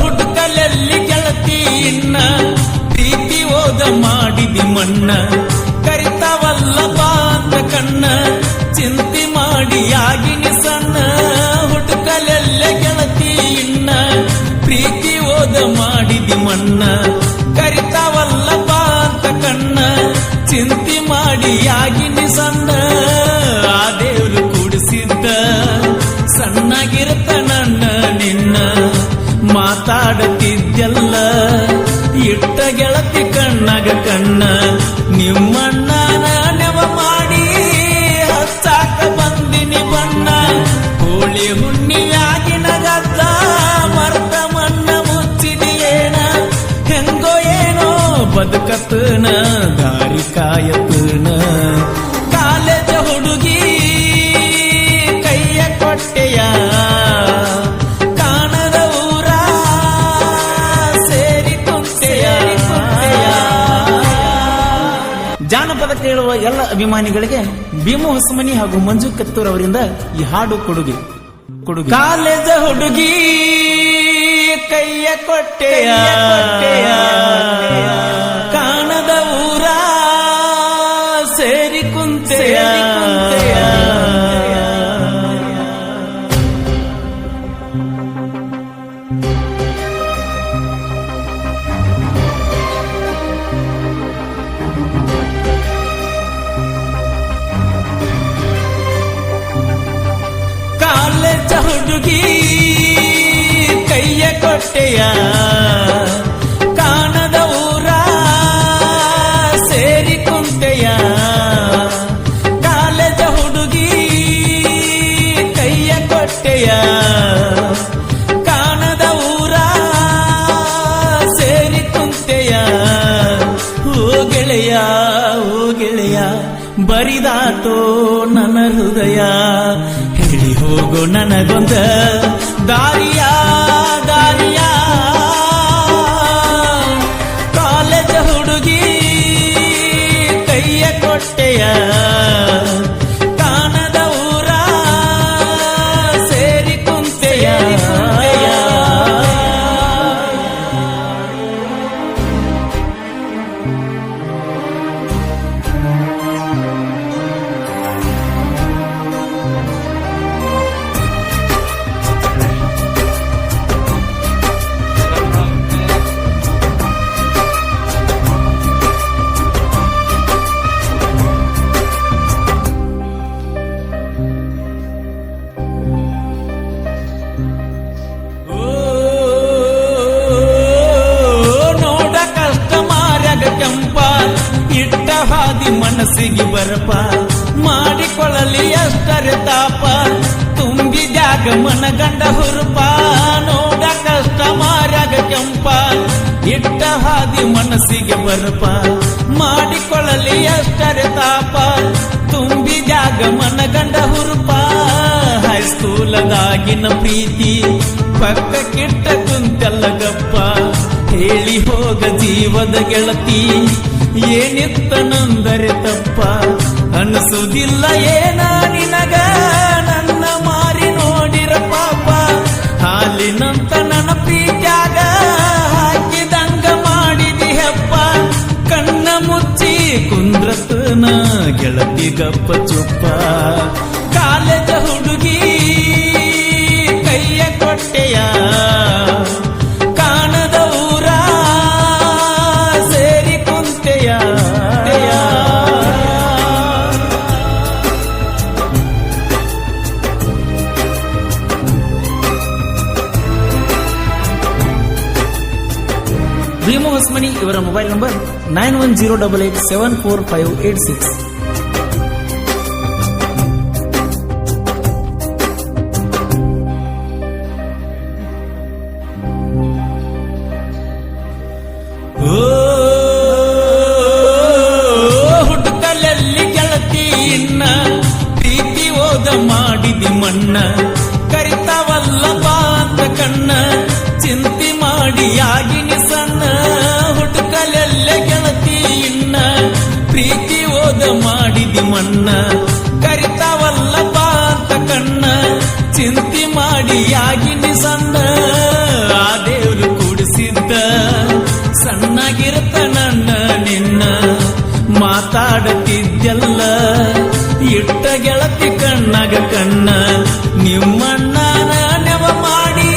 ಹುಡುಕಲಲ್ಲಿ ಗೆಳತಿ ಇನ್ನ ಪ್ರೀತಿ ಓದ ಮಾಡಿದಿ ಮಣ್ಣ ಕರಿತಾವಲ್ಲ ಬಾಂದ ಕಣ್ಣ ಚಿಂತೆ ಮಾಡಿ ಆಗಿನಿ ಸಣ್ಣ ಹುಡುಕಲೆಲ್ಲ ಗೆಳತಿ ಇನ್ನ ಪ್ರೀತಿ ಓದ ಮಾಡಿದಿ ಮಣ್ಣ ಕರಿತಾವಲ್ಲ ಬಾಂದ ಕಣ್ಣ ಚಿಂತೆ ಮಾಡಿ ಆಗಿನಿ ಸಣ್ಣ ಆ ದೇವ್ರು ಕೂಡಿಸಿದ್ದ ಸಣ್ಣಗಿರ್ತ ನನ್ನ ನಿನ್ನ ಮಾತಾಡುತ್ತಿದ್ದೆಲ್ಲ ಇಟ್ಟ ಗೆಳತಿ ಕಣ್ಣಗ ಕಣ್ಣ ನಿಮ್ಮಣ್ಣ ನೆವ ಮಾಡಿ ಹಚ್ಚಾಕ ಬಂದಿನಿ ಬಣ್ಣ ಹೋಳಿ ಹುಣ್ಣಿಯಾಗಿನ ಗದ್ದ ಮರ್ತ ಮಣ್ಣ ಮುಚ್ಚಿದಿಯೇನ ಹೆಂಗೋ ಏನೋ ಬದುಕತನ ದಾರಿ ಕಾಯತನ ಕಾಲೇಜ ಹುಡುಗಿ ಕೈಯ ಕೊಟ್ಟೆಯ ಕಾಣದ ಊರ ಸೇರಿ ಕುಂತೆಯ ಜಾನಪದ ಕೇಳುವ ಎಲ್ಲ ಅಭಿಮಾನಿಗಳಿಗೆ ಭೀಮು ಹೊಸಮನಿ ಹಾಗೂ ಮಂಜು ಕತ್ತೂರ್ ಅವರಿಂದ ಈ ಹಾಡು ಕೊಡುಗೆ ಕಾಲೇಜ ಹುಡುಗಿ ಕೈಯ ಕೊಟ್ಟೆಯ ಕಾಣದ ಊರ ಸೇರಿ ಕುಂತೆಯ ಕಾಲೇಜ ಹುಡುಗಿ ಕೈಯ ಕೊಟ್ಟೆಯ ಕಾಣದ ಊರ ಸೇರಿ ಕುಂತೆಯ ಕಾಲೇಜ ಹುಡುಗಿ ಕೈಯ ಕೊಟ್ಟೆಯ ಕಾಣದ ಊರ ಸೇರಿ ಕುಂತೆಯ ಓ ಗೆಳೆಯ ಬರಿದಾತೋ ನನ್ನ ಹೃದಯ ಹೇಳಿ ಹೋಗೋ ನನಗೊಂದ ದಾರಿಯ ಕಾಲೇಜ ಹುಡುಗಿ ಕೈಯ ಕೊಟ್ಟೆಯ ಕಾಣದ ಊರ ಸೇರಿ ಕುಂತೆಯ ಇಟ್ಟ ಹಾದಿ ಮನಸ್ಸಿಗೆ ಬರಪ ಮಾಡಿಕೊಳ್ಳಲಿ ಅಷ್ಟರೆ ತಾಪ ತುಂಬಿದ್ಯಾಗ ಮನಗಂಡ ಹುರುಪ ನೋಡ ಕಷ್ಟ ಮಾರ್ಯಾಗ ಕೆಂಪ ಇಟ್ಟ ಹಾದಿ ಮನಸ್ಸಿಗೆ ಬರಪ ಮಾಡಿಕೊಳ್ಳಲಿ ಅಷ್ಟರೆ ತಾಪ ತುಂಬಿದ್ಯಾಗ ಮನಗಂಡ ಹುರುಪ ಹೈಸ್ಕೂಲದಾಗಿನ ಪ್ರೀತಿ ಪಕ್ಕ ಕಿಟ್ಟ ಕುಂತೆಲ್ಲ ಗಪ್ಪ ಹೇಳಿ ಹೋಗ ಜೀವದ ಗೆಳತಿ ಏನಿತ್ತನಂದರೆ ತಪ್ಪ ಅನಿಸುವುದಿಲ್ಲ ಏನ ನಿನಗ ನನ್ನ ಮಾರಿ ನೋಡಿರ ಪಾಪ ಹಾಲಿನಂತ ನನ್ನ ಪ್ರೀತ್ಯಾಗ ಹಾಕಿದಂಗ ಮಾಡಿದಿ ಹೆಪ್ಪ ಕಣ್ಣ ಮುಚ್ಚಿ ಕುಂದ್ರತನ ಗೆಳತಿ ಗಪ್ಪ ಚುಪ್ಪ ಕಾಲೇಜ ಹುಡುಗಿ ಕೈಯ ಕೊಟ್ಟೆಯ ಕಾಣದ ಊರ ಸೇರಿ ಕುಂತೆಯ ಭೀಮು ಹೊಸಮನಿ ಇವರ ಮೊಬೈಲ್ ನಂಬರ್ 9108874586. ಹುಡುಕಲಲ್ಲಿ ಗೆಳತಿ ಇನ್ನ ಪ್ರೀತಿ ಓದ ಮಾಡಿದಿ ಮಣ್ಣ ಕರಿತಾವಲ್ಲ ಬಾಂದ ಕಣ್ಣ ಚಿಂತೆ ಮಾಡಿ ಆಗಿನಿ ಸಣ್ಣ ಹುಡುಕಲೆಲ್ಲ ಗೆಳತಿ ಇನ್ನ ಪ್ರೀತಿ ಓದ ಮಾಡಿದಿ ಮಣ್ಣ ಕರಿತಾವಲ್ಲ ಬಾಂದ ಕಣ್ಣ ಚಿಂತಿ ಮಾಡಿ ಆಗಿನಿ ಸಣ್ಣ ಆ ದೇವ್ರು ಕೂಡಿಸಿದ್ದ ಸಣ್ಣಗಿರ್ತ ನನ್ನ ನಿನ್ನ ಮಾತಾಡುತ್ತಿದ್ದೆಲ್ಲ ಇಟ್ಟ ಗೆಳತಿ ಕಣ್ಣಾಗ ಕಣ್ಣ ನಿಮ್ಮಣ್ಣ ನೆವ ಮಾಡಿ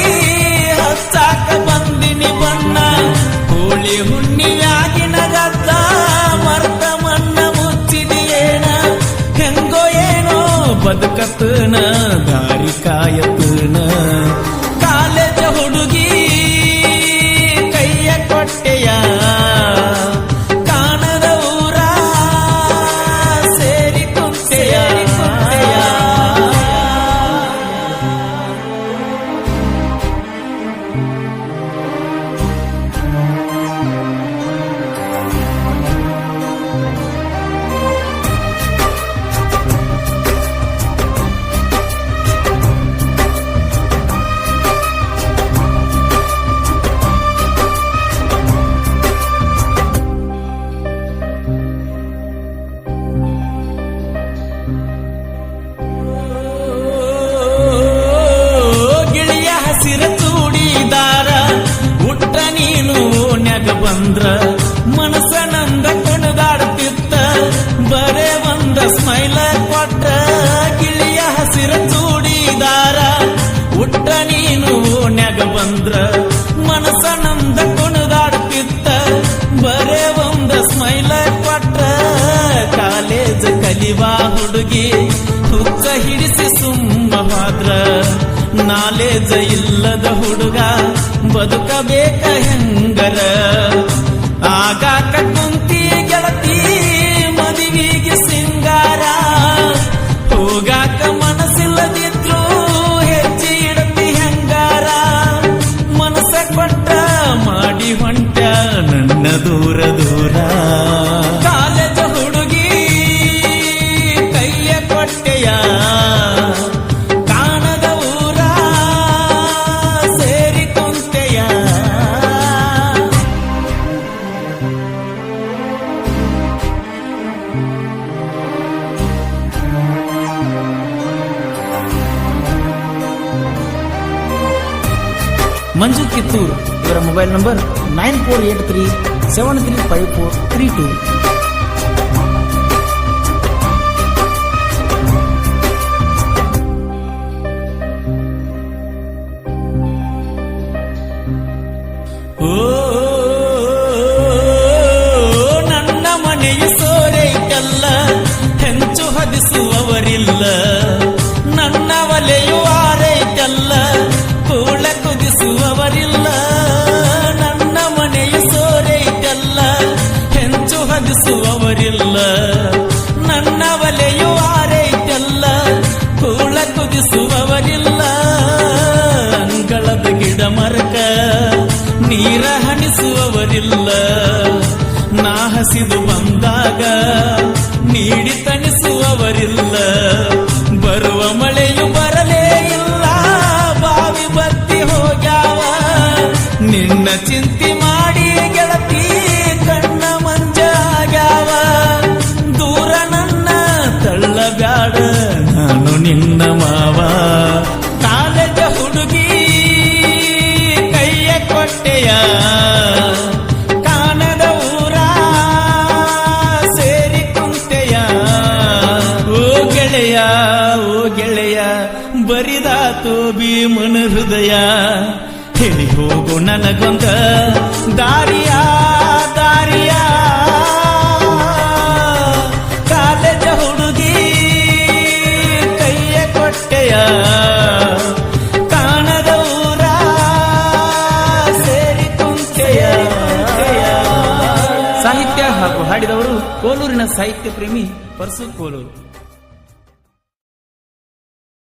ಹಚ್ಚಾಕ ಬಂದಿನಿ ಬಣ್ಣ ಹೋಳಿ ಹುಣ್ಣಿವ್ಯಾಗಿನ ಗದ್ದ ಮರ್ತ ಮಣ್ಣ ಮುಚ್ಚಿದೆಯೇನ ಹೆಂಗೋ ಏನೋ ಬದುಕತನ ದಾರಿ ಕಾಯತನ ಕಾಲೇಜ ಹುಡುಗಿ ಕೈಯ ಕೊಟ್ಟೆಯ ಕಾಣದ ಊರ ಸೇರಿ ಕುಂತೆಯ ಹಸಿರ ಚೂಡಿದಾರ ಉಟ್ಟ ನೀನು ಓಣ್ಯಾಗ ಬಂದ್ರ ಮನಸ್ಸನಂದ ಕುಣಿದಾಡ್ತಿತ್ತ ಬರೇ ಒಂದ ಸ್ಮೈಲ ಕೊಟ್ಟ ಗಿಳಿಯ ಹಸಿರ ಚೂಡಿದಾರ ಉಟ್ಟ ನೀನು ಓಣ್ಯಾಗ ಬಂದ್ರ ಮನಸ್ಸನಂದ ಕುಣಿದಾಡ್ತಿತ್ತ ಬರೇ ಒಂದ ಸ್ಮೈಲ ಕೊಟ್ಟ ಕಾಲೇಜ್ ಕಲಿವಾ ಹುಡುಗಿ ಹುಚ್ಚ ಹಿಡಿಸಿ ಸುಮ್ಮ ಹೋದ್ರ ನಾಲೇಜ ಇಲ್ಲದ ಹುಡುಗ ಬದುಕಬೇಕ ಹೆಂಗರ ಆಗಾಕ ಕುಂತಿ ಗೆಳತಿ ಮದುವಿಗೆ ಸಿಂಗಾರ ಹೋಗಾಕ ಮನಸ್ಸಿಲ್ಲದಿದ್ರು ಹೆಜ್ಜೆ ಇಡತಿ ಹೆಂಗಾರ ಮನಸ್ಸ ಕೊಟ್ಟ ಮಾಡಿ ಹೊಂಟ ನನ್ನ ದೂರ ದೂರ ಕಾಲೇಜ ಹುಡುಗಿ ಕೈಯ ಕೊಟ್ಟೆಯ ಮಂಜು ಕಿತ್ತೂರ್ ಇವರ ಮೊಬೈಲ್ ನಂಬರ್ 9483735432. ನನ್ನ ಮನೆಯ ಸೋರೈತಲ್ಲ ಹೆಂಚು ಹದಿಸುವವರಿಲ್ಲ ನನ್ನ ಒಲೆಯು ಆರೈತಲ್ಲ ಕೂಳ ಕುದಿಸುವವರಿಲ್ಲ ನನ್ನ ಮನೆಯ ಸೋರೈತಲ್ಲ ಹೆಂಚು ಹದಿಸುವವರಿಲ್ಲ ನನ್ನ ಒಲೆಯು ಆರೈತಲ್ಲ ಕೂಳ ಕುದಿಸುವವರಿಲ್ಲ ಅಂಗಳದ ಗಿಡ ಮರಕ ನೀರ ಹನಿಸುವವರಿಲ್ಲ ನಾ ಹಸಿದು ಬಂದಾಗ ನೀಡಿ ತಣಿಸುವವರಿಲ್ಲ ಬರುವ ಮಳೆಯು ಬರಲೇ ಇಲ್ಲ ಬಾವಿ ಬತ್ತಿ ಹೋಗ್ಯಾವ ನಿನ್ನ ಚಿಂತೆ ಮಾಡಿ ಗೆಳತಿ ಕಣ್ಣ ಮಂಜಾಗ್ಯಾವ ದೂರ ನನ್ನ ತಳ್ಳಬ್ಯಾಡ ನಾನು ನಿನ್ನ ಮಾವ ಕಾಲೇಜ ಹುಡುಗಿ ಕೈಯ ಕೊಟ್ಟೆಯ ಕಾಣದ ಊರ ಸೇರಿ ಕುಂತೆಯ ಓ ಗೆಳೆಯ ಬರಿದಾತು ಭೀಮನ ಹೃದಯ ಹೇಳಿ ಹೋಗು ನನಗೊಂದ ದಾರಿಯ ಕಾಲೇಜ ಹುಡುಗಿ ಕೈಯ ಕೊಟ್ಟೆಯ ಕಾಣದ ಊರ ಸೇರಿ ಕುಂತೆಯ. ಸಾಹಿತ್ಯ ಹಾಗೂ ಹಾಡಿದವರು ಕೋಲೂರಿನ ಸಾಹಿತ್ಯ ಪ್ರೇಮಿ ಪರಸು ಕೋಲೂರು.